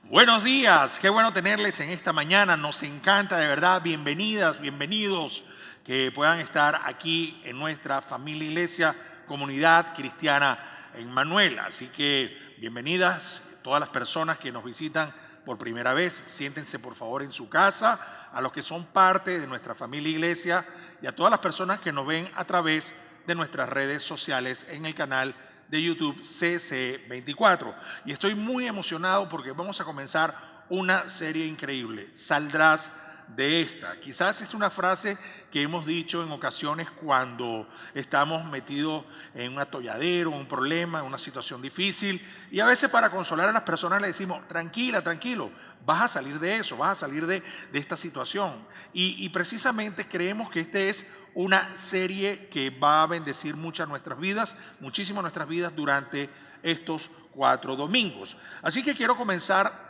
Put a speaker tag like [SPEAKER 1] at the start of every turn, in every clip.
[SPEAKER 1] Buenos días, qué bueno tenerles en esta mañana, nos encanta de verdad, bienvenidas, bienvenidos, que puedan estar aquí en nuestra familia iglesia, comunidad cristiana en Manuela. Así que bienvenidas todas las personas que nos visitan por primera vez, siéntense por favor en su casa, a los que son parte de nuestra familia iglesia y a todas las personas que nos ven a través de nuestras redes sociales en el canal de YouTube CC24. Y estoy muy emocionado porque vamos a comenzar una serie increíble. Saldrás de esta. Quizás es una frase que hemos dicho en ocasiones cuando estamos metidos en un atolladero, un problema, en una situación difícil. Y a veces para consolar a las personas le decimos, tranquila, tranquilo, vas a salir de eso, vas a salir de esta situación. Y precisamente creemos que este es una serie que va a bendecir muchas nuestras vidas, muchísimo nuestras vidas durante estos 4 domingos. Así que quiero comenzar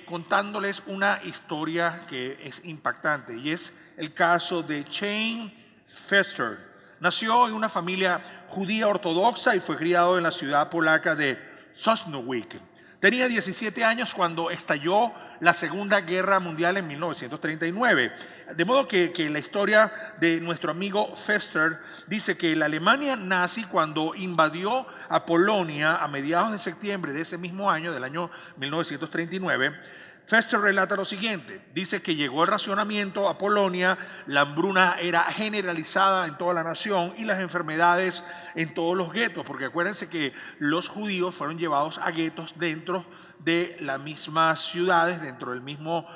[SPEAKER 1] contándoles una historia que es impactante y es el caso de Chaim Fester. Nació en una familia judía ortodoxa y fue criado en la ciudad polaca de Sosnowiec. Tenía 17 años cuando estalló la Segunda Guerra Mundial en 1939. De modo que la historia de nuestro amigo Fester dice que la Alemania nazi, cuando invadió a Polonia a mediados de septiembre de ese mismo año, del año 1939, Fester relata lo siguiente, dice que llegó el racionamiento a Polonia, la hambruna era generalizada en toda la nación y las enfermedades en todos los guetos, porque acuérdense que los judíos fueron llevados a guetos dentro de las mismas ciudades, dentro del mismo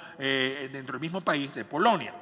[SPEAKER 1] país de Polonia.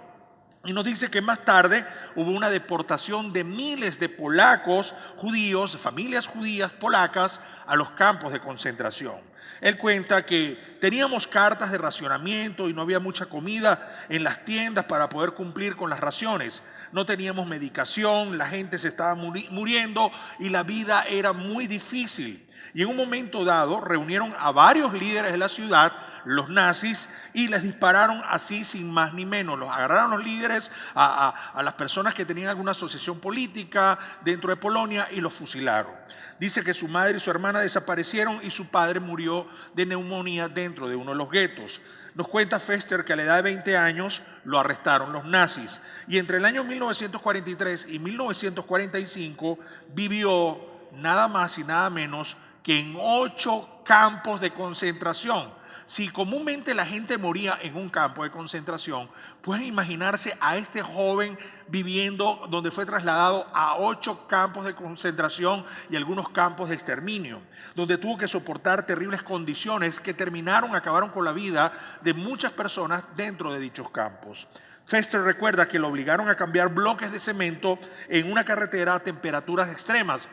[SPEAKER 1] Y nos dice que más tarde hubo una deportación de miles de polacos judíos, de familias judías polacas, a los campos de concentración. Él cuenta que teníamos cartas de racionamiento y no había mucha comida en las tiendas para poder cumplir con las raciones. No teníamos medicación, la gente se estaba muriendo y la vida era muy difícil. Y en un momento dado reunieron a varios líderes de la ciudad, los nazis, y les dispararon así sin más ni menos. Los agarraron los líderes, a las personas que tenían alguna asociación política dentro de Polonia y los fusilaron. Dice que su madre y su hermana desaparecieron y su padre murió de neumonía dentro de uno de los guetos. Nos cuenta Fester que a la edad de 20 años lo arrestaron los nazis y entre el año 1943 y 1945 vivió nada más y nada menos que en 8 campos de concentración. Si comúnmente la gente moría en un campo de concentración, pueden imaginarse a este joven viviendo donde fue trasladado a 8 campos de concentración y algunos campos de exterminio, donde tuvo que soportar terribles condiciones que acabaron con la vida de muchas personas dentro de dichos campos. Fester recuerda que lo obligaron a cambiar bloques de cemento en una carretera a temperaturas extremas.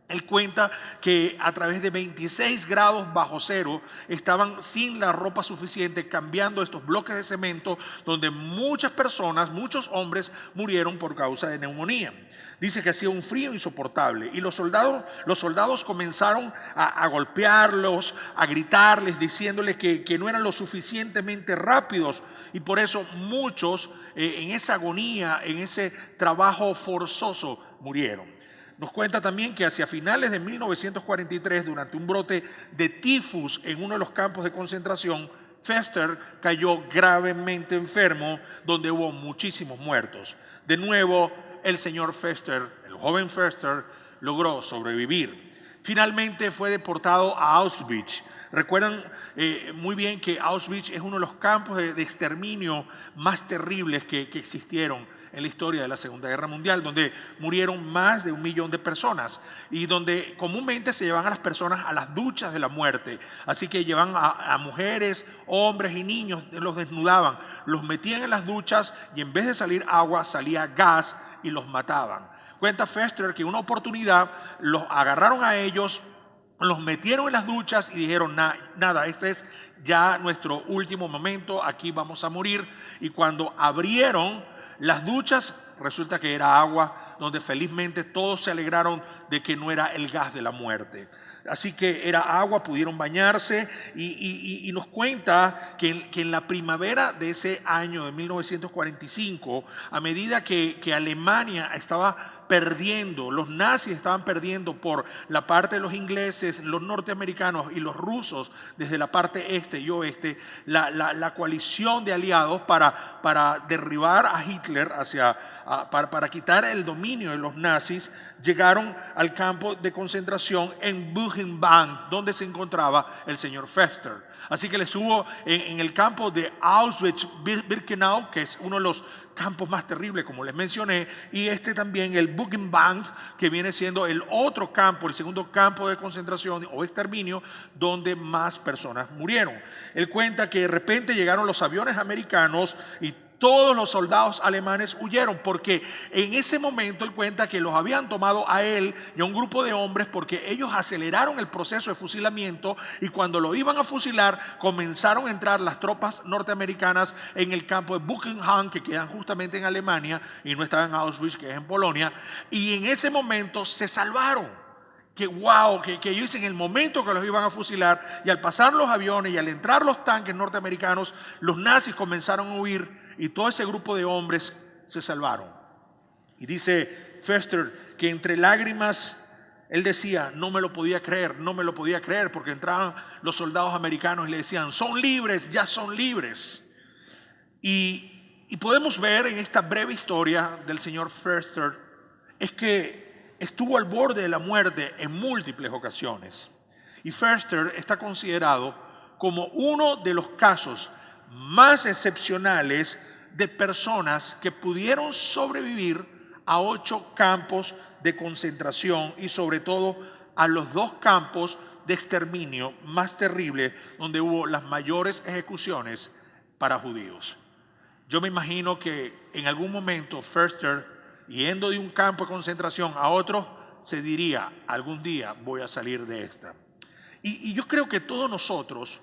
[SPEAKER 1] Él cuenta que a través de 26 grados bajo cero estaban sin la ropa suficiente cambiando estos bloques de cemento donde muchas personas, muchos hombres murieron por causa de neumonía. Dice que hacía un frío insoportable y los soldados comenzaron a golpearlos, a gritarles, diciéndoles que no eran lo suficientemente rápidos y por eso muchos en esa agonía, en ese trabajo forzoso murieron. Nos cuenta también que hacia finales de 1943, durante un brote de tifus en uno de los campos de concentración, Fester cayó gravemente enfermo, donde hubo muchísimos muertos. De nuevo, el señor Fester, el joven Fester, logró sobrevivir. Finalmente fue deportado a Auschwitz. Recuerdan muy bien que Auschwitz es uno de los campos de exterminio más terribles que existieron en la historia de la Segunda Guerra Mundial, donde murieron más de 1 millón de personas y donde comúnmente se llevan a las personas a las duchas de la muerte. Así que llevan a mujeres, hombres y niños, los desnudaban, los metían en las duchas y en vez de salir agua salía gas y los mataban. Cuenta Fester que una oportunidad los agarraron a ellos, los metieron en las duchas y dijeron, nada, este es ya nuestro último momento, aquí vamos a morir. Y cuando abrieron las duchas, resulta que era agua, donde felizmente todos se alegraron de que no era el gas de la muerte. Así que era agua, pudieron bañarse y nos cuenta que en la primavera de ese año de 1945, a medida que Alemania estaba perdiendo, los nazis estaban perdiendo por la parte de los ingleses, los norteamericanos y los rusos desde la parte este y oeste, la coalición de aliados para derribar a Hitler, para quitar el dominio de los nazis, llegaron al campo de concentración en Buchenwald, donde se encontraba el señor Pfister. Así que les estuvo en el campo de Auschwitz-Birkenau, que es uno de los campos más terribles, como les mencioné, y también el Buchenwald, que viene siendo el otro campo, el segundo campo de concentración o exterminio, donde más personas murieron. Él cuenta que de repente llegaron los aviones americanos y todos los soldados alemanes huyeron, porque en ese momento él cuenta que los habían tomado a él y a un grupo de hombres porque ellos aceleraron el proceso de fusilamiento, y cuando lo iban a fusilar comenzaron a entrar las tropas norteamericanas en el campo de Buchenwald, que quedan justamente en Alemania y no estaban en Auschwitz, que es en Polonia, y en ese momento se salvaron. Que wow, que ellos en el momento que los iban a fusilar, y al pasar los aviones y al entrar los tanques norteamericanos, los nazis comenzaron a huir y todo ese grupo de hombres se salvaron. Y dice Pfister que entre lágrimas él decía, no me lo podía creer, no me lo podía creer, porque entraban los soldados americanos y le decían, son libres, ya son libres. Y podemos ver en esta breve historia del señor Pfister es que estuvo al borde de la muerte en múltiples ocasiones. Y Pfister está considerado como uno de los casos más excepcionales de personas que pudieron sobrevivir a 8 campos de concentración y sobre todo a los 2 campos de exterminio más terribles donde hubo las mayores ejecuciones para judíos. Yo me imagino que en algún momento Pfister, yendo de un campo de concentración a otro, se diría, algún día voy a salir de esta. Y yo creo que todos nosotros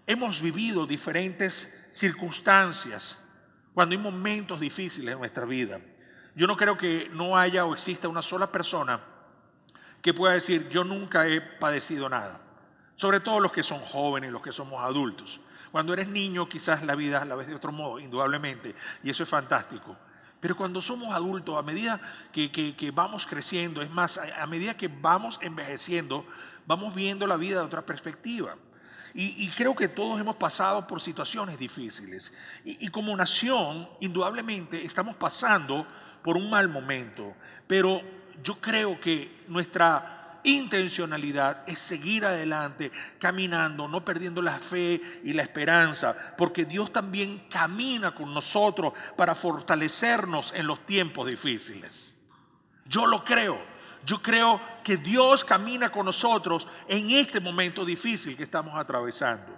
[SPEAKER 1] hemos vivido diferentes circunstancias cuando hay momentos difíciles en nuestra vida. Yo no creo que no haya o exista una sola persona que pueda decir, yo nunca he padecido nada. Sobre todo los que son jóvenes, los que somos adultos. Cuando eres niño quizás la vida la ves de otro modo, indudablemente, y eso es fantástico. Pero cuando somos adultos, a medida que vamos creciendo, es más, a medida que vamos envejeciendo, vamos viendo la vida de otra perspectiva. Y creo que todos hemos pasado por situaciones difíciles. Y como nación, indudablemente, estamos pasando por un mal momento. Pero yo creo que nuestra intencionalidad es seguir adelante, caminando, no perdiendo la fe y la esperanza, porque Dios también camina con nosotros para fortalecernos en los tiempos difíciles. Yo lo creo. Yo creo que Dios camina con nosotros en este momento difícil que estamos atravesando.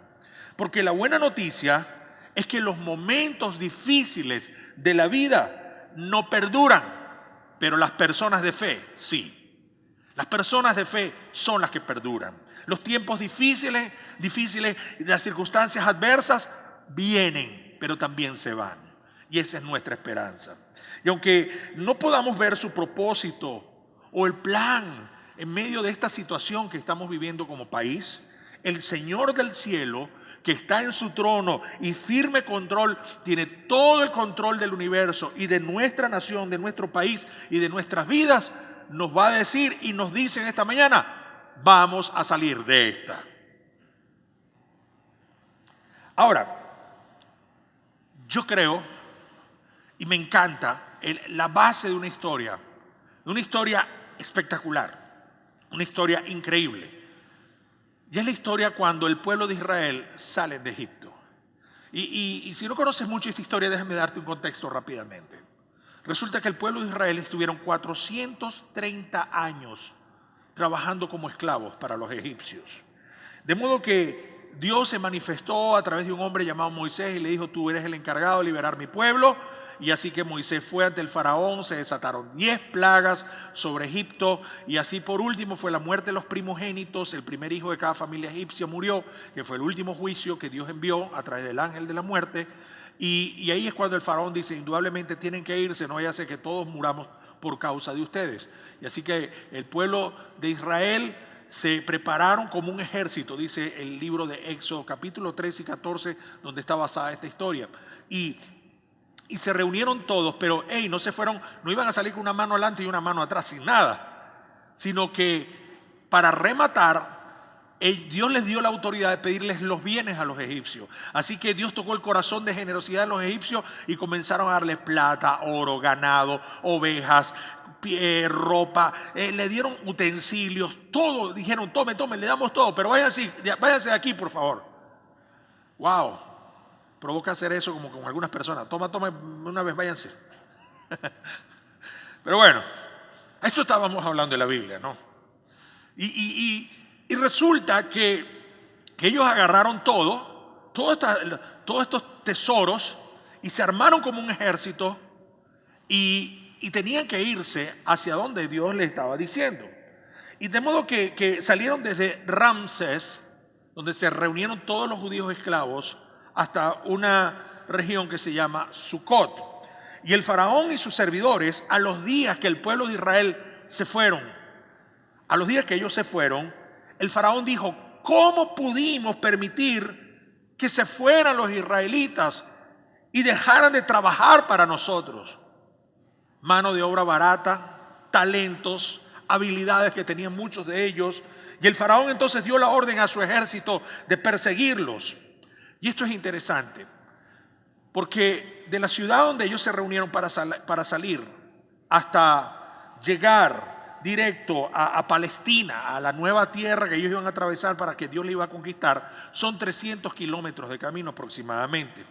[SPEAKER 1] Porque la buena noticia es que los momentos difíciles de la vida no perduran, pero las personas de fe sí. Las personas de fe son las que perduran. Los tiempos difíciles, las circunstancias adversas vienen, pero también se van. Y esa es nuestra esperanza. Y aunque no podamos ver su propósito o el plan en medio de esta situación que estamos viviendo como país, el Señor del cielo, que está en su trono y firme control, tiene todo el control del universo y de nuestra nación, de nuestro país y de nuestras vidas, nos va a decir y nos dice en esta mañana, vamos a salir de esta. Ahora, yo creo y me encanta la base de una historia espectacular, una historia increíble. Y es la historia cuando el pueblo de Israel sale de Egipto. Y si no conoces mucho esta historia, déjame darte un contexto rápidamente. Resulta que el pueblo de Israel estuvieron 430 años trabajando como esclavos para los egipcios. De modo que Dios se manifestó a través de un hombre llamado Moisés y le dijo, tú eres el encargado de liberar mi pueblo. Y así que Moisés fue ante el faraón, se desataron 10 plagas sobre Egipto y así por último fue la muerte de los primogénitos, el primer hijo de cada familia egipcia murió, que fue el último juicio que Dios envió a través del ángel de la muerte. Y ahí es cuando el faraón dice, indudablemente tienen que irse, no vaya a ser que todos muramos por causa de ustedes. Y así que el pueblo de Israel se prepararon como un ejército, dice el libro de Éxodo, capítulo 13 y 14, donde está basada esta historia. Y y se reunieron todos, pero no se fueron, no iban a salir con una mano adelante y una mano atrás, sin nada, sino que para rematar, Dios les dio la autoridad de pedirles los bienes a los egipcios. Así que Dios tocó el corazón de generosidad de los egipcios y comenzaron a darles plata, oro, ganado, ovejas, ropa, le dieron utensilios, todo. Dijeron, tome, le damos todo, pero váyanse de aquí, por favor. Wow, provoca hacer eso como con algunas personas. Toma, una vez, váyanse. Pero bueno, eso estábamos hablando de la Biblia, ¿no? Y resulta que ellos agarraron todos estos tesoros y se armaron como un ejército y tenían que irse hacia donde Dios les estaba diciendo. Y de modo que salieron desde Ramsés, donde se reunieron todos los judíos esclavos, hasta una región que se llama Sucot. Y el faraón y sus servidores, a los días que el pueblo de Israel se fueron, a los días que ellos se fueron, el faraón dijo, ¿cómo pudimos permitir que se fueran los israelitas y dejaran de trabajar para nosotros? Mano de obra barata, talentos, habilidades que tenían muchos de ellos. Y el faraón entonces dio la orden a su ejército de perseguirlos. Y esto es interesante, porque de la ciudad donde ellos se reunieron para salir hasta llegar directo a Palestina, a la nueva tierra que ellos iban a atravesar para que Dios le iba a conquistar, son 300 kilómetros de camino aproximadamente.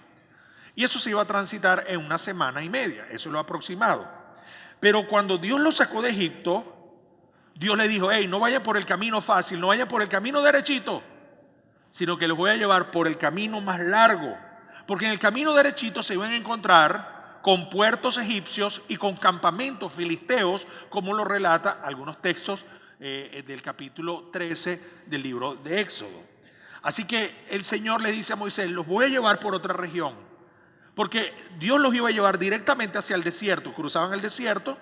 [SPEAKER 1] Y eso se iba a transitar en 1 semana y media, eso es lo aproximado. Pero cuando Dios los sacó de Egipto, Dios le dijo, no vayan por el camino fácil, no vayan por el camino derechito, sino que los voy a llevar por el camino más largo. Porque en el camino derechito se iban a encontrar con puertos egipcios y con campamentos filisteos, como lo relata algunos textos del capítulo 13 del libro de Éxodo. Así que el Señor le dice a Moisés, los voy a llevar por otra región, porque Dios los iba a llevar directamente hacia el desierto. Cruzaban el desierto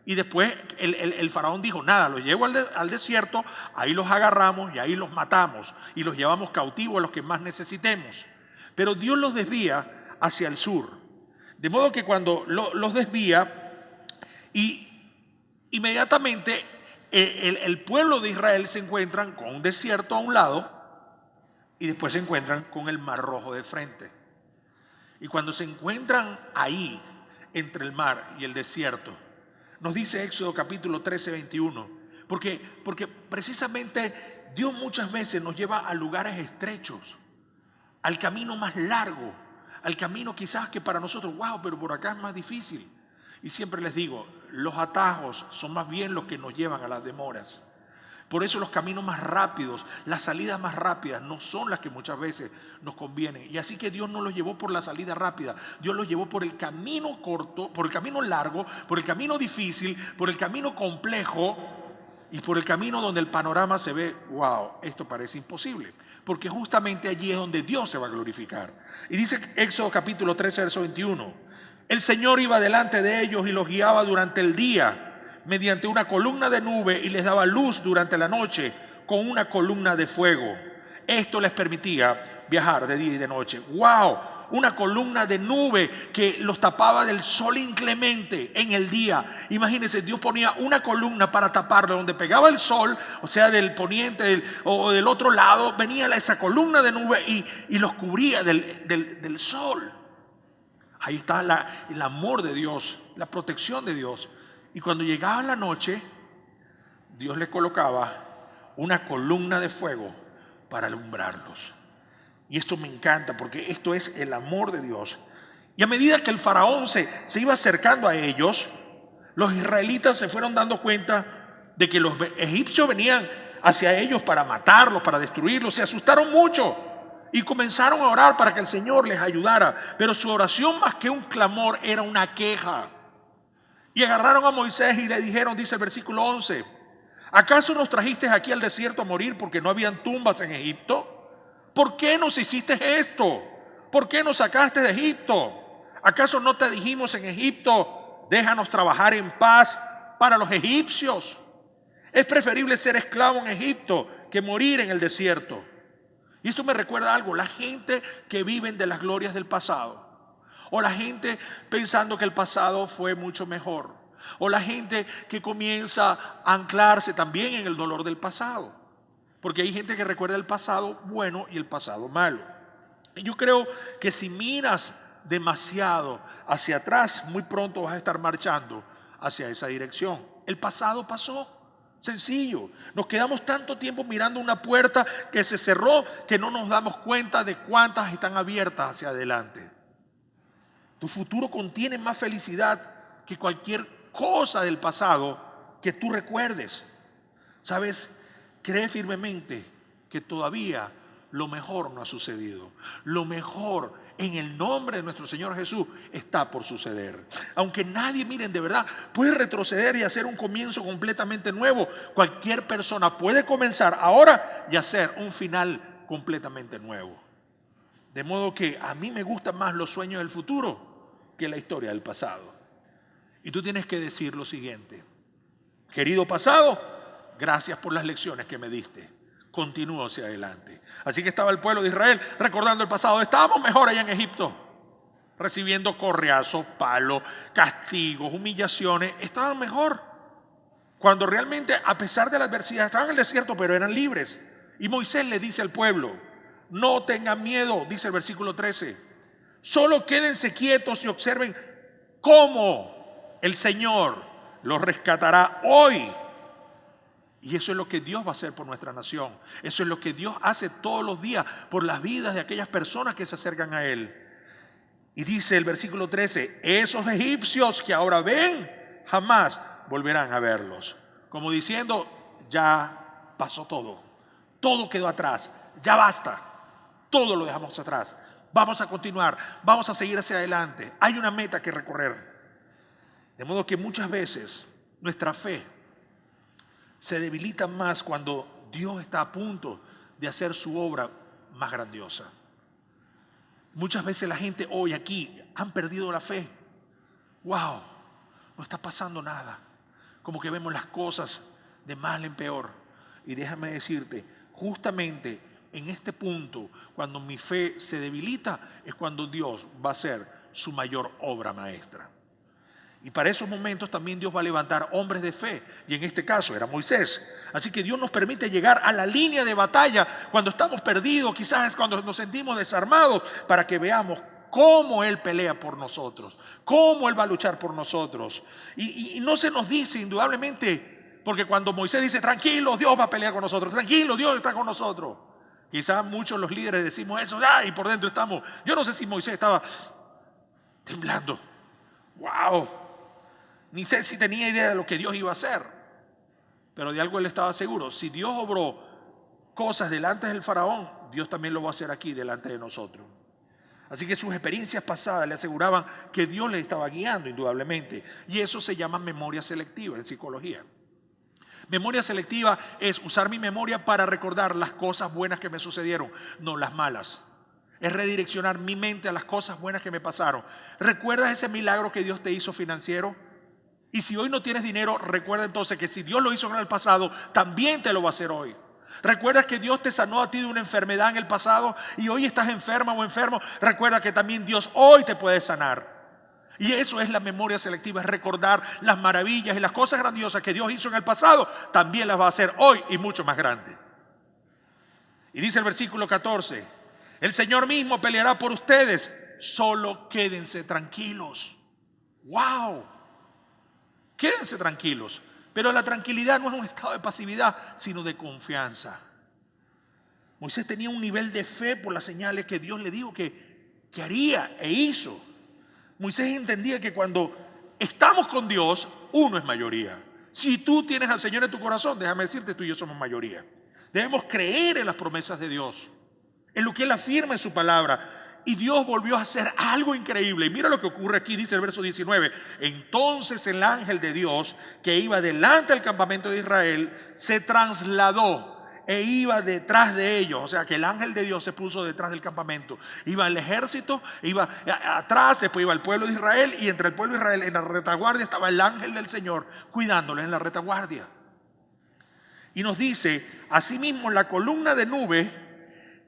[SPEAKER 1] y después el faraón dijo, nada, los llevo al desierto, ahí los agarramos y ahí los matamos y los llevamos cautivos a los que más necesitemos. Pero Dios los desvía hacia el sur. De modo que cuando los desvía, y inmediatamente el pueblo de Israel se encuentran con un desierto a un lado y después se encuentran con el Mar Rojo de frente. Y cuando se encuentran ahí, entre el mar y el desierto, nos dice Éxodo capítulo 13, 21, porque precisamente Dios muchas veces nos lleva a lugares estrechos, al camino más largo, al camino quizás que para nosotros, wow, pero por acá es más difícil. Y siempre les digo, los atajos son más bien los que nos llevan a las demoras. Por eso los caminos más rápidos, las salidas más rápidas no son las que muchas veces nos convienen. Y así que Dios no los llevó por la salida rápida, Dios los llevó por el camino corto, por el camino largo, por el camino difícil, por el camino complejo y por el camino donde el panorama se ve, wow, esto parece imposible. Porque justamente allí es donde Dios se va a glorificar. Y dice Éxodo capítulo 13, verso 21, el Señor iba delante de ellos y los guiaba durante el día mediante una columna de nube y les daba luz durante la noche con una columna de fuego. Esto les permitía viajar de día y de noche. ¡Wow! Una columna de nube que los tapaba del sol inclemente en el día. Imagínense, Dios ponía una columna para taparlo donde pegaba el sol, o sea, del poniente o del otro lado, venía esa columna de nube y los cubría del sol. Ahí está el amor de Dios, la protección de Dios. Y cuando llegaba la noche, Dios les colocaba una columna de fuego para alumbrarlos. Y esto me encanta porque esto es el amor de Dios. Y a medida que el faraón se iba acercando a ellos, los israelitas se fueron dando cuenta de que los egipcios venían hacia ellos para matarlos, para destruirlos. Se asustaron mucho y comenzaron a orar para que el Señor les ayudara. Pero su oración, más que un clamor, era una queja. Y agarraron a Moisés y le dijeron, dice el versículo 11, ¿acaso nos trajiste aquí al desierto a morir porque no habían tumbas en Egipto? ¿Por qué nos hiciste esto? ¿Por qué nos sacaste de Egipto? ¿Acaso no te dijimos en Egipto, déjanos trabajar en paz para los egipcios? Es preferible ser esclavo en Egipto que morir en el desierto. Y esto me recuerda algo, la gente que viven de las glorias del pasado O la gente pensando que el pasado fue mucho mejor. O la gente que comienza a anclarse también en el dolor del pasado. Porque hay gente que recuerda el pasado bueno y el pasado malo. Y yo creo que si miras demasiado hacia atrás, muy pronto vas a estar marchando hacia esa dirección. El pasado pasó. Sencillo. Nos quedamos tanto tiempo mirando una puerta que se cerró que no nos damos cuenta de cuántas están abiertas hacia adelante. Tu futuro contiene más felicidad que cualquier cosa del pasado que tú recuerdes. ¿Sabes? Cree firmemente que todavía lo mejor no ha sucedido. Lo mejor en el nombre de nuestro Señor Jesús está por suceder. Aunque nadie, miren, de verdad, puede retroceder y hacer un comienzo completamente nuevo. Cualquier persona puede comenzar ahora y hacer un final completamente nuevo. De modo que a mí me gustan más los sueños del futuro que la historia del pasado. Y tú tienes que decir lo siguiente: querido pasado, gracias por las lecciones que me diste. Continúo hacia adelante. Así que estaba el pueblo de Israel recordando el pasado. Estábamos mejor allá en Egipto, recibiendo correazos, palos, castigos, humillaciones. Estaban mejor. Cuando realmente, a pesar de la adversidad, estaban en el desierto, pero eran libres. Y Moisés le dice al pueblo: no tengan miedo, dice el versículo 13. Solo quédense quietos y observen cómo el Señor los rescatará hoy. Y eso es lo que Dios va a hacer por nuestra nación. Eso es lo que Dios hace todos los días por las vidas de aquellas personas que se acercan a Él. Y dice el versículo 13: esos egipcios que ahora ven, jamás volverán a verlos. Como diciendo, ya pasó todo. Todo quedó atrás. Ya basta. Todo lo dejamos atrás. Vamos a continuar. Vamos a seguir hacia adelante. Hay una meta que recorrer. De modo que muchas veces nuestra fe se debilita más cuando Dios está a punto de hacer su obra más grandiosa. Muchas veces la gente hoy aquí han perdido la fe. Wow, no está pasando nada. Como que vemos las cosas de mal en peor. Y déjame decirte, justamente en este punto, cuando mi fe se debilita, es cuando Dios va a hacer su mayor obra maestra. Y para esos momentos también Dios va a levantar hombres de fe. Y en este caso era Moisés. Así que Dios nos permite llegar a la línea de batalla cuando estamos perdidos, quizás cuando nos sentimos desarmados, para que veamos cómo Él pelea por nosotros, cómo Él va a luchar por nosotros. Y no se nos dice indudablemente, porque cuando Moisés dice, tranquilo, Dios va a pelear con nosotros, tranquilo, Dios está con nosotros. Quizás muchos los líderes decimos eso, y por dentro estamos. Yo no sé si Moisés estaba temblando. ¡Wow! Ni sé si tenía idea de lo que Dios iba a hacer, pero de algo él estaba seguro. Si Dios obró cosas delante del faraón, Dios también lo va a hacer aquí delante de nosotros. Así que sus experiencias pasadas le aseguraban que Dios le estaba guiando indudablemente. Y eso se llama memoria selectiva en psicología. Memoria selectiva es usar mi memoria para recordar las cosas buenas que me sucedieron, no las malas. Es redireccionar mi mente a las cosas buenas que me pasaron. ¿Recuerdas ese milagro que Dios te hizo financiero? Y si hoy no tienes dinero, recuerda entonces que si Dios lo hizo en el pasado, también te lo va a hacer hoy. ¿Recuerdas que Dios te sanó a ti de una enfermedad en el pasado y hoy estás enferma o enfermo? Recuerda que también Dios hoy te puede sanar. Y eso es la memoria selectiva, es recordar las maravillas y las cosas grandiosas que Dios hizo en el pasado, también las va a hacer hoy y mucho más grande. Y dice el versículo 14, el Señor mismo peleará por ustedes, solo quédense tranquilos. ¡Wow! Quédense tranquilos, pero la tranquilidad no es un estado de pasividad, sino de confianza. Moisés tenía un nivel de fe por las señales que Dios le dijo que haría e hizo. Moisés entendía que cuando estamos con Dios, uno es mayoría. Si tú tienes al Señor en tu corazón, déjame decirte, tú y yo somos mayoría. Debemos creer en las promesas de Dios, en lo que Él afirma en su palabra. Y Dios volvió a hacer algo increíble. Y mira lo que ocurre aquí, dice el verso 19. Entonces el ángel de Dios que iba delante del campamento de Israel se trasladó e iba detrás de ellos. O sea que el ángel de Dios se puso detrás del campamento. Iba el ejército, iba atrás, después iba el pueblo de Israel. Y entre el pueblo de Israel en la retaguardia estaba el ángel del Señor cuidándoles en la retaguardia. Y nos dice, asimismo la columna de nube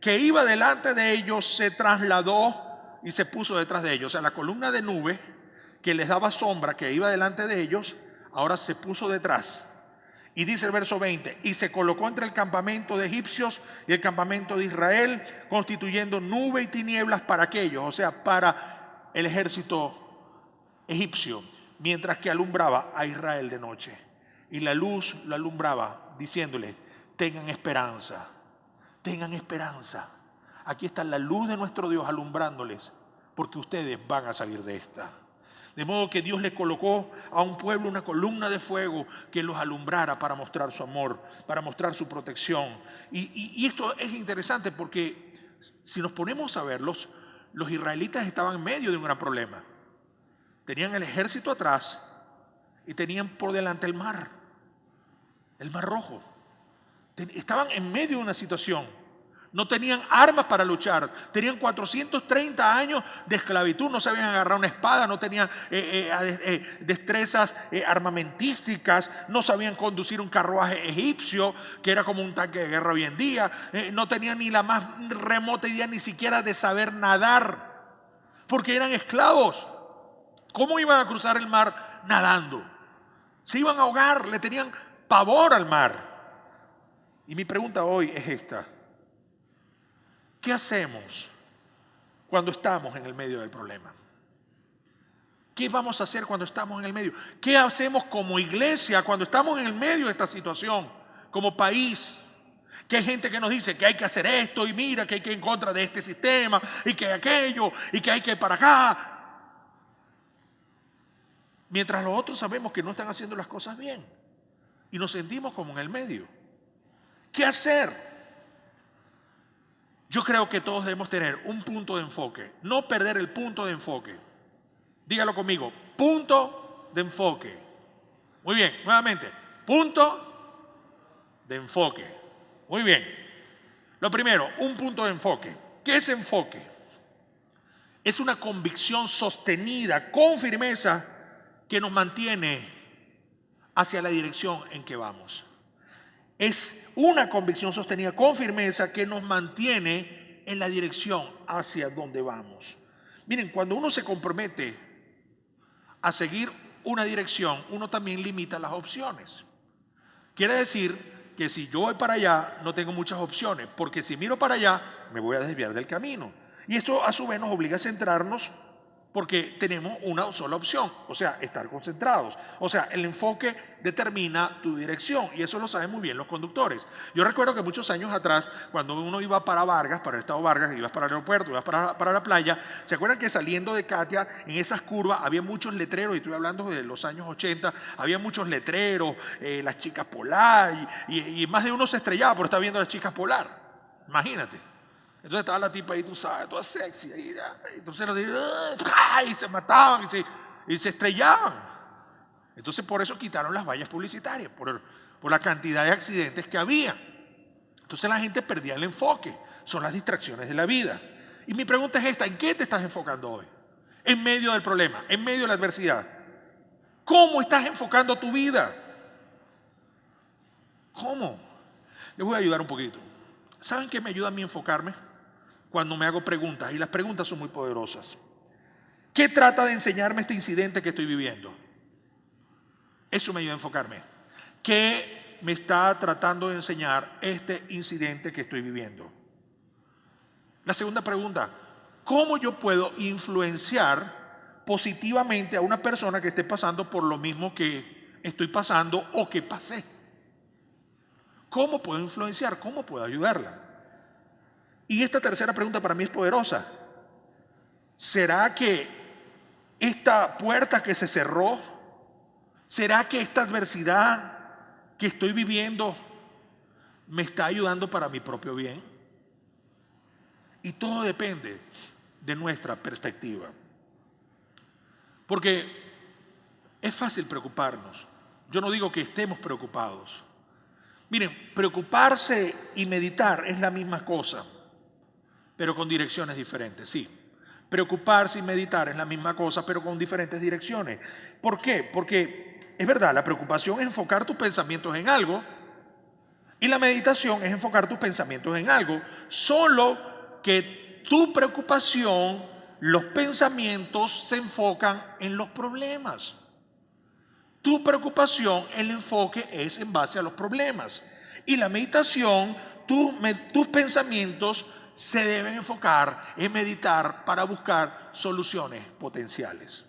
[SPEAKER 1] que iba delante de ellos se trasladó y se puso detrás de ellos. O sea, la columna de nube que les daba sombra, que iba delante de ellos, ahora se puso detrás. Y dice el verso 20, y se colocó entre el campamento de egipcios y el campamento de Israel, constituyendo nube y tinieblas para aquellos, o sea, para el ejército egipcio, mientras que alumbraba a Israel de noche. Y la luz lo alumbraba, diciéndole, tengan esperanza, tengan esperanza. Aquí está la luz de nuestro Dios alumbrándoles, porque ustedes van a salir de esta. De modo que Dios le colocó a un pueblo una columna de fuego que los alumbrara para mostrar su amor, para mostrar su protección. Y esto es interesante porque si nos ponemos a ver, los israelitas estaban en medio de un gran problema. Tenían el ejército atrás y tenían por delante el Mar Rojo. Estaban en medio de una situación. No tenían armas para luchar. Tenían 430 años de esclavitud. No sabían agarrar una espada. No tenían destrezas armamentísticas. No sabían conducir un carruaje egipcio, que era como un tanque de guerra hoy en día. No tenían ni la más remota idea ni siquiera de saber nadar, porque eran esclavos. ¿Cómo iban a cruzar el mar nadando? Se iban a ahogar. Le tenían pavor al mar. Y mi pregunta hoy es esta. ¿Qué hacemos cuando estamos en el medio del problema? ¿Qué vamos a hacer cuando estamos en el medio? ¿Qué hacemos como iglesia cuando estamos en el medio de esta situación? Como país, que hay gente que nos dice que hay que hacer esto y mira que hay que ir en contra de este sistema y que aquello y que hay que ir para acá. Mientras los otros sabemos que no están haciendo las cosas bien y nos sentimos como en el medio. ¿Qué hacer? Yo creo que todos debemos tener un punto de enfoque, no perder el punto de enfoque. Dígalo conmigo, punto de enfoque. Muy bien, nuevamente, punto de enfoque. Muy bien. Lo primero, un punto de enfoque. ¿Qué es enfoque? Es una convicción sostenida con firmeza que nos mantiene hacia la dirección en que vamos. Es una convicción sostenida con firmeza que nos mantiene en la dirección hacia donde vamos. Miren, cuando uno se compromete a seguir una dirección, uno también limita las opciones. Quiere decir que si yo voy para allá, no tengo muchas opciones, porque si miro para allá, me voy a desviar del camino. Y esto a su vez nos obliga a centrarnos porque tenemos una sola opción, o sea, estar concentrados. O sea, el enfoque determina tu dirección y eso lo saben muy bien los conductores. Yo recuerdo que muchos años atrás, cuando uno iba para Vargas, para el estado Vargas, ibas para el aeropuerto, ibas para la playa, ¿se acuerdan que saliendo de Katia, en esas curvas había muchos letreros? Y estoy hablando de los años 80, había muchos letreros, las chicas polar, y más de uno se estrellaba por estar viendo a las chicas polar. Imagínate. Entonces estaba la tipa ahí, tú sabes, toda sexy. Y entonces los y se mataban y se estrellaban. Entonces por eso quitaron las vallas publicitarias, por la cantidad de accidentes que había. Entonces la gente perdía el enfoque. Son las distracciones de la vida. Y mi pregunta es esta, ¿en qué te estás enfocando hoy? En medio del problema, en medio de la adversidad. ¿Cómo estás enfocando tu vida? ¿Cómo? Les voy a ayudar un poquito. ¿Saben qué me ayuda a mí a enfocarme? Cuando me hago preguntas, y las preguntas son muy poderosas. ¿Qué trata de enseñarme este incidente que estoy viviendo? Eso me ayuda a enfocarme. ¿Qué me está tratando de enseñar este incidente que estoy viviendo? La segunda pregunta, ¿cómo yo puedo influenciar positivamente a una persona que esté pasando por lo mismo que estoy pasando o que pasé? ¿Cómo puedo influenciar? ¿Cómo puedo ayudarla? Y esta tercera pregunta para mí es poderosa. ¿Será que esta puerta que se cerró, será que esta adversidad que estoy viviendo me está ayudando para mi propio bien? Y todo depende de nuestra perspectiva. Porque es fácil preocuparnos. Yo no digo que estemos preocupados. Miren, preocuparse y meditar es la misma cosa, pero con direcciones diferentes, sí. Preocuparse y meditar es la misma cosa, pero con diferentes direcciones. ¿Por qué? Porque es verdad, la preocupación es enfocar tus pensamientos en algo y la meditación es enfocar tus pensamientos en algo, solo que tu preocupación los pensamientos se enfocan en los problemas. Tu preocupación, el enfoque es en base a los problemas. Y la meditación, tus pensamientos se deben enfocar en meditar para buscar soluciones potenciales.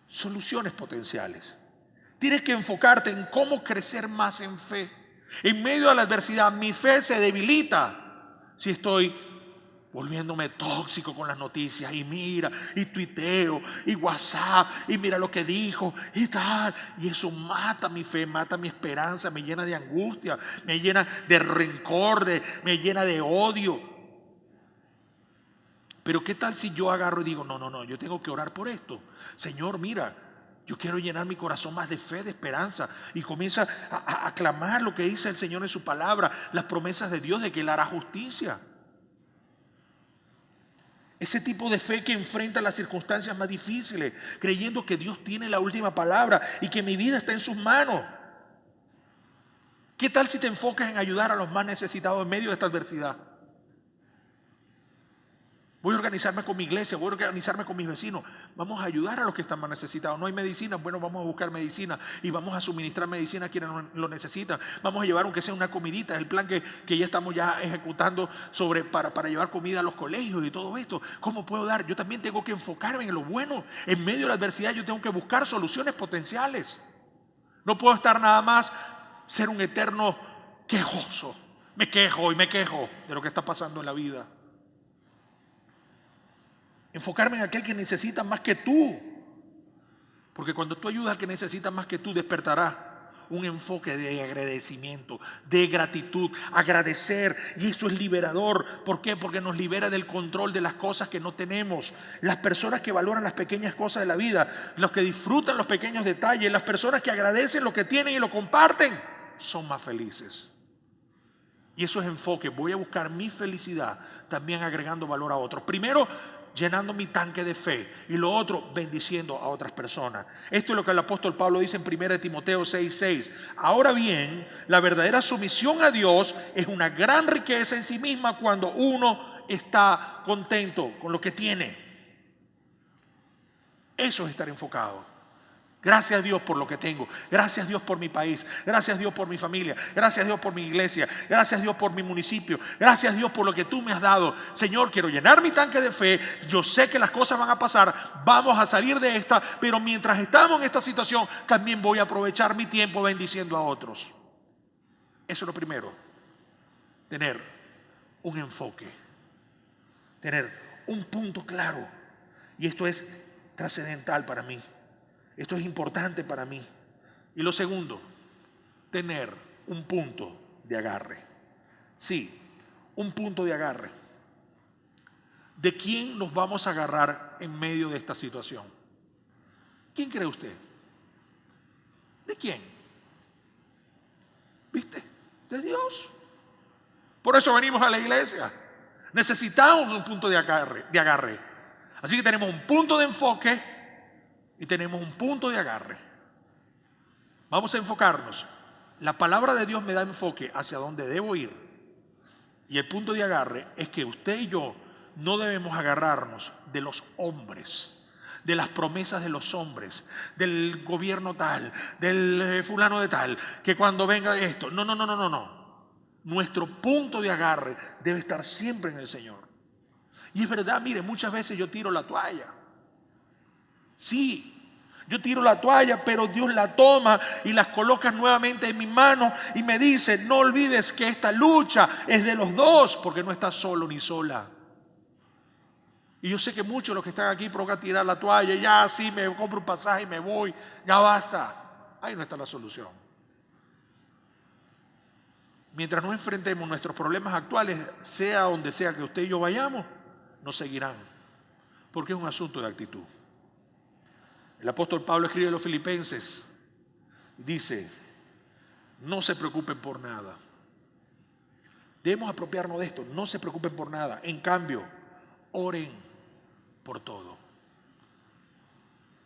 [SPEAKER 1] Soluciones potenciales. Tienes que enfocarte en cómo crecer más en fe. En medio de la adversidad, mi fe se debilita si estoy volviéndome tóxico con las noticias y mira, y tuiteo, y WhatsApp, y mira lo que dijo, y tal. Y eso mata mi fe, mata mi esperanza, me llena de angustia, me llena de rencor, me llena de odio. Pero ¿qué tal si yo agarro y digo, no, yo tengo que orar por esto? Señor, mira, yo quiero llenar mi corazón más de fe, de esperanza. Y comienza a clamar lo que dice el Señor en su palabra, las promesas de Dios de que Él hará justicia. Ese tipo de fe que enfrenta las circunstancias más difíciles, creyendo que Dios tiene la última palabra y que mi vida está en sus manos. ¿Qué tal si te enfocas en ayudar a los más necesitados en medio de esta adversidad? Voy a organizarme con mi iglesia, voy a organizarme con mis vecinos. Vamos a ayudar a los que están más necesitados. No hay medicina, bueno, vamos a buscar medicina y vamos a suministrar medicina a quienes lo necesitan. Vamos a llevar aunque sea una comidita, es el plan que ya estamos ejecutando para llevar comida a los colegios y todo esto. ¿Cómo puedo dar? Yo también tengo que enfocarme en lo bueno. En medio de la adversidad yo tengo que buscar soluciones potenciales. No puedo estar nada más, ser un eterno quejoso. Me quejo y me quejo de lo que está pasando en la vida. Enfocarme en aquel que necesita más que tú. Porque cuando tú ayudas al que necesita más que tú, despertará un enfoque de agradecimiento, de gratitud, agradecer. Y eso es liberador. ¿Por qué? Porque nos libera del control de las cosas que no tenemos. Las personas que valoran las pequeñas cosas de la vida, los que disfrutan los pequeños detalles, las personas que agradecen lo que tienen y lo comparten, son más felices. Y eso es enfoque. Voy a buscar mi felicidad también agregando valor a otros. Primero, llenando mi tanque de fe, y lo otro, bendiciendo a otras personas. Esto es lo que el apóstol Pablo dice en 1 Timoteo 6:6. Ahora bien, la verdadera sumisión a Dios es una gran riqueza en sí misma cuando uno está contento con lo que tiene. Eso es estar enfocado. Gracias a Dios por lo que tengo. Gracias a Dios por mi país. Gracias a Dios por mi familia. Gracias a Dios por mi iglesia. Gracias a Dios por mi municipio. Gracias a Dios por lo que tú me has dado. Señor, quiero llenar mi tanque de fe. Yo sé que las cosas van a pasar. Vamos a salir de esta. Pero mientras estamos en esta situación, también voy a aprovechar mi tiempo bendiciendo a otros. Eso es lo primero. Tener un enfoque. Tener un punto claro. Y esto es trascendental para mí. Esto es importante para mí. Y lo segundo, tener un punto de agarre. Sí, un punto de agarre. ¿De quién nos vamos a agarrar en medio de esta situación? ¿Quién cree usted? ¿De quién? ¿Viste? De Dios. Por eso venimos a la iglesia. Necesitamos un punto de agarre. Así que tenemos un punto de enfoque y tenemos un punto de agarre. Vamos a enfocarnos. La palabra de Dios me da enfoque hacia dónde debo ir. Y el punto de agarre es que usted y yo no debemos agarrarnos de los hombres, de las promesas de los hombres, del gobierno tal, del fulano de tal, que cuando venga esto. No. Nuestro punto de agarre debe estar siempre en el Señor. Y es verdad, mire, muchas veces yo tiro la toalla. Sí, yo tiro la toalla, pero Dios la toma y las coloca nuevamente en mi mano y me dice, no olvides que esta lucha es de los dos, porque no estás solo ni sola. Y yo sé que muchos de los que están aquí provocan tirar la toalla, ya sí, me compro un pasaje y me voy, ya basta. Ahí no está la solución. Mientras no enfrentemos nuestros problemas actuales, sea donde sea que usted y yo vayamos, nos seguirán, porque es un asunto de actitud. El apóstol Pablo escribe a los Filipenses, dice, no se preocupen por nada. Debemos apropiarnos de esto, no se preocupen por nada. En cambio, oren por todo.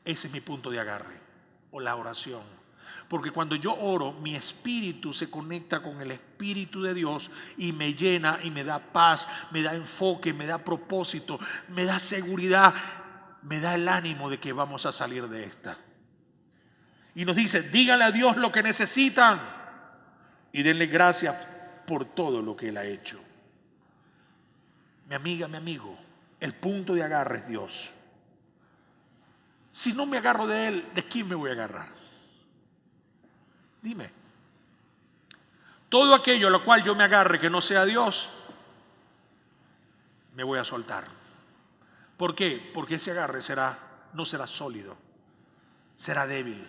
[SPEAKER 1] Ese es mi punto de agarre, o la oración. Porque cuando yo oro, mi espíritu se conecta con el Espíritu de Dios y me llena y me da paz, me da enfoque, me da propósito, me da seguridad, me da el ánimo de que vamos a salir de esta. Y nos dice, díganle a Dios lo que necesitan y denle gracias por todo lo que Él ha hecho. Mi amiga, mi amigo, el punto de agarre es Dios. Si no me agarro de Él, ¿de quién me voy a agarrar? Dime. Todo aquello a lo cual yo me agarre que no sea Dios, me voy a soltar. ¿Por qué? Porque ese agarre no será sólido, será débil.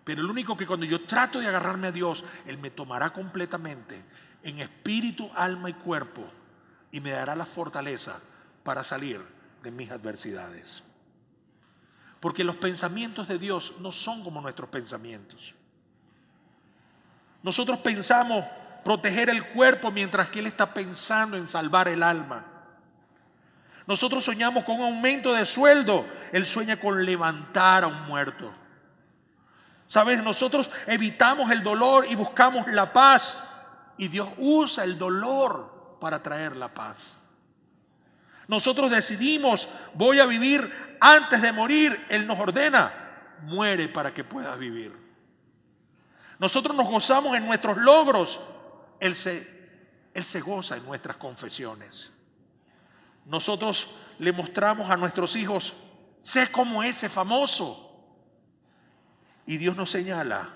[SPEAKER 1] Pero el único que cuando yo trato de agarrarme a Dios, Él me tomará completamente en espíritu, alma y cuerpo y me dará la fortaleza para salir de mis adversidades. Porque los pensamientos de Dios no son como nuestros pensamientos. Nosotros pensamos proteger el cuerpo mientras que Él está pensando en salvar el alma. Nosotros soñamos con un aumento de sueldo, Él sueña con levantar a un muerto. ¿Sabes? Nosotros evitamos el dolor y buscamos la paz, y Dios usa el dolor para traer la paz. Nosotros decidimos, voy a vivir antes de morir. Él nos ordena, muere para que puedas vivir. Nosotros nos gozamos en nuestros logros. Él se goza en nuestras confesiones. Nosotros le mostramos a nuestros hijos, sé como ese famoso. Y Dios nos señala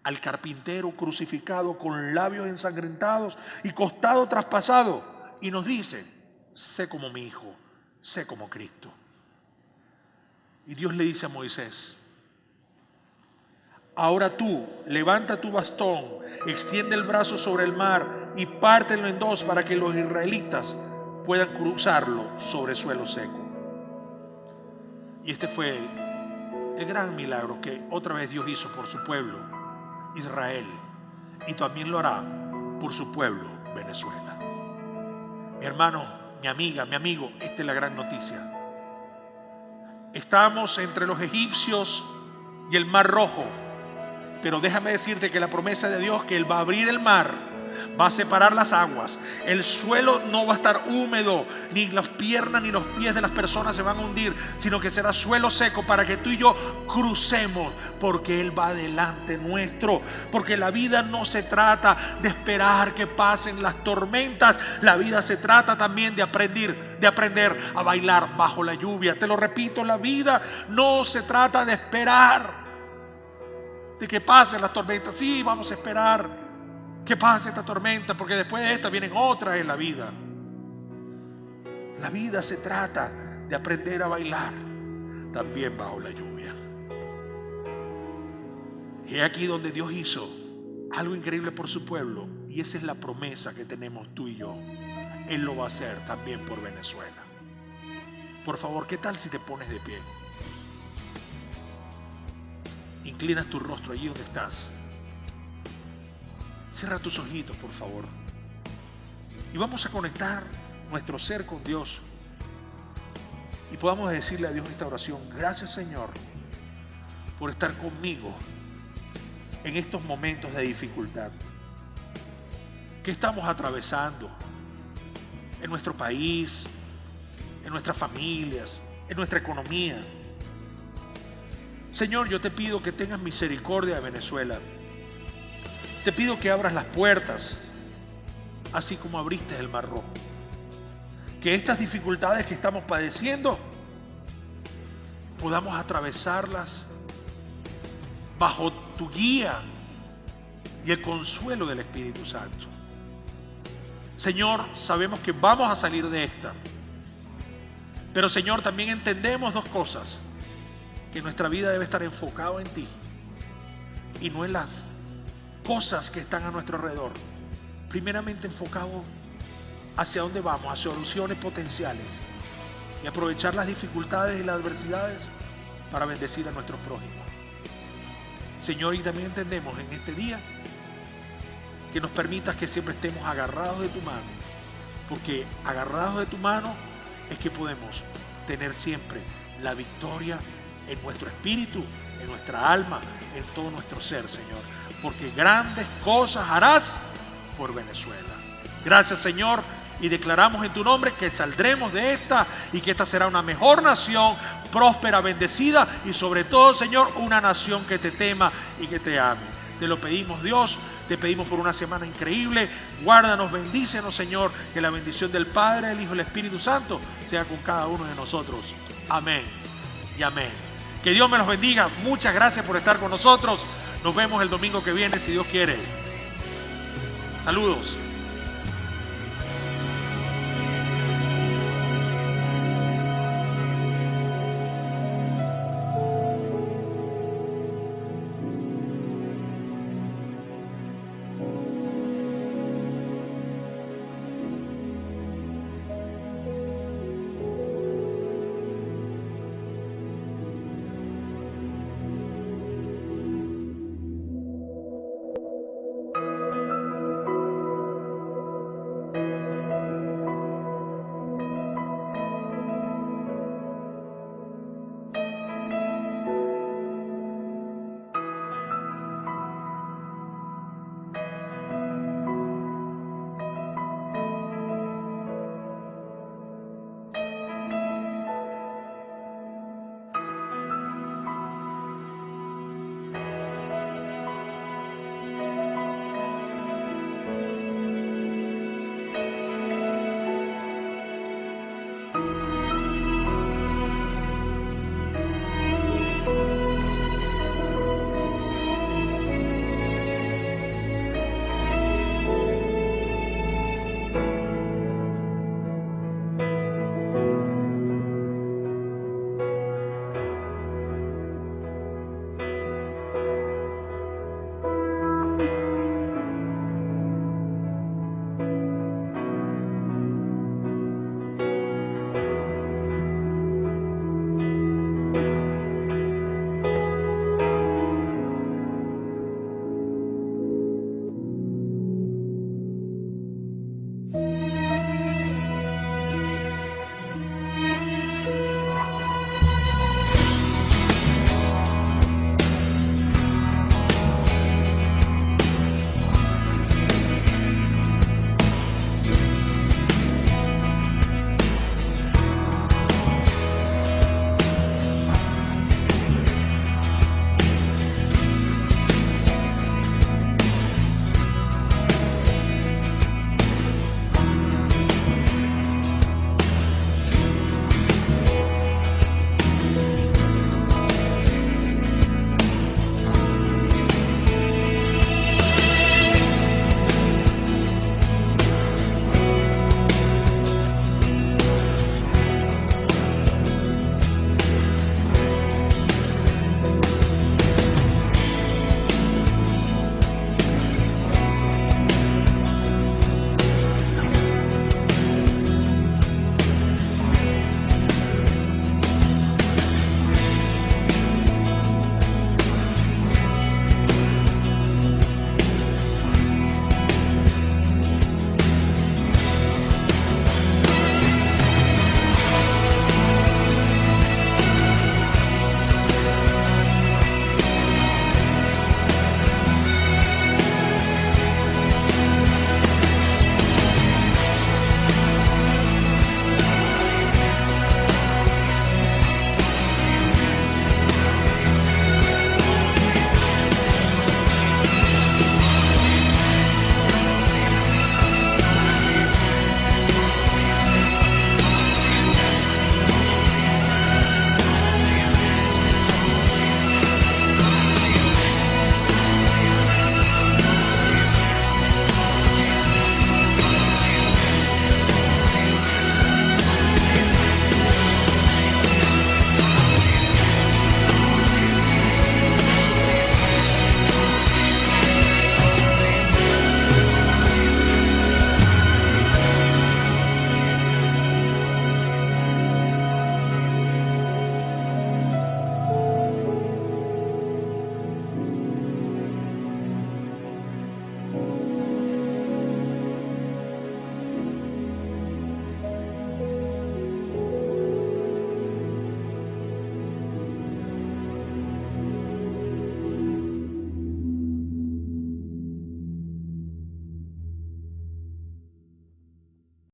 [SPEAKER 1] al carpintero crucificado con labios ensangrentados y costado traspasado. Y nos dice, sé como mi hijo, sé como Cristo. Y Dios le dice a Moisés, ahora tú, levanta tu bastón, extiende el brazo sobre el mar y pártelo en dos para que los israelitas puedan cruzarlo sobre suelo seco. Y este fue el gran milagro que otra vez Dios hizo por su pueblo, Israel, y también lo hará por su pueblo, Venezuela. Mi hermano, mi amiga, mi amigo, esta es la gran noticia. Estamos entre los egipcios y el Mar Rojo. Pero déjame decirte que la promesa de Dios, que Él va a abrir el mar, va a separar las aguas, el suelo no va a estar húmedo, ni las piernas ni los pies de las personas se van a hundir, sino que será suelo seco para que tú y yo crucemos, porque Él va delante nuestro. Porque la vida no se trata de esperar que pasen las tormentas, la vida se trata también de aprender a bailar bajo la lluvia. Te lo repito, la vida no se trata de esperar de que pasen las tormentas. Sí, vamos a esperar que pase esta tormenta, porque después de esta vienen otras en la vida. La vida se trata de aprender a bailar también bajo la lluvia. Y es aquí donde Dios hizo algo increíble por su pueblo, y esa es la promesa que tenemos tú y yo. Él lo va a hacer también por Venezuela. Por favor, ¿qué tal si te pones de pie? Inclinas tu rostro allí donde estás. Cierra tus ojitos, por favor. Y vamos a conectar nuestro ser con Dios. Y podamos decirle a Dios esta oración: gracias, Señor, por estar conmigo en estos momentos de dificultad que estamos atravesando en nuestro país, en nuestras familias, en nuestra economía. Señor, yo te pido que tengas misericordia de Venezuela. Te pido que abras las puertas, así como abriste el Mar Rojo. Que estas dificultades que estamos padeciendo podamos atravesarlas bajo tu guía y el consuelo del Espíritu Santo. Señor, sabemos que vamos a salir de esta. Pero Señor, también entendemos dos cosas: que nuestra vida debe estar enfocada en ti y no en las cosas que están a nuestro alrededor. Primeramente enfocado hacia dónde vamos, a soluciones potenciales, y aprovechar las dificultades y las adversidades para bendecir a nuestros prójimos. Señor, y también entendemos en este día que nos permitas que siempre estemos agarrados de tu mano, porque agarrados de tu mano es que podemos tener siempre la victoria en nuestro espíritu en nuestra alma, en todo nuestro ser, Señor, porque grandes cosas harás por Venezuela. Gracias, Señor, y declaramos en tu nombre que saldremos de esta y que esta será una mejor nación, próspera, bendecida y sobre todo, Señor, una nación que te tema y que te ame. Te lo pedimos, Dios, te pedimos por una semana increíble. Guárdanos, bendícenos, Señor, que la bendición del Padre, del Hijo y del Espíritu Santo sea con cada uno de nosotros. Amén y amén. Que Dios me los bendiga. Muchas gracias por estar con nosotros. Nos vemos el domingo que viene, si Dios quiere. Saludos.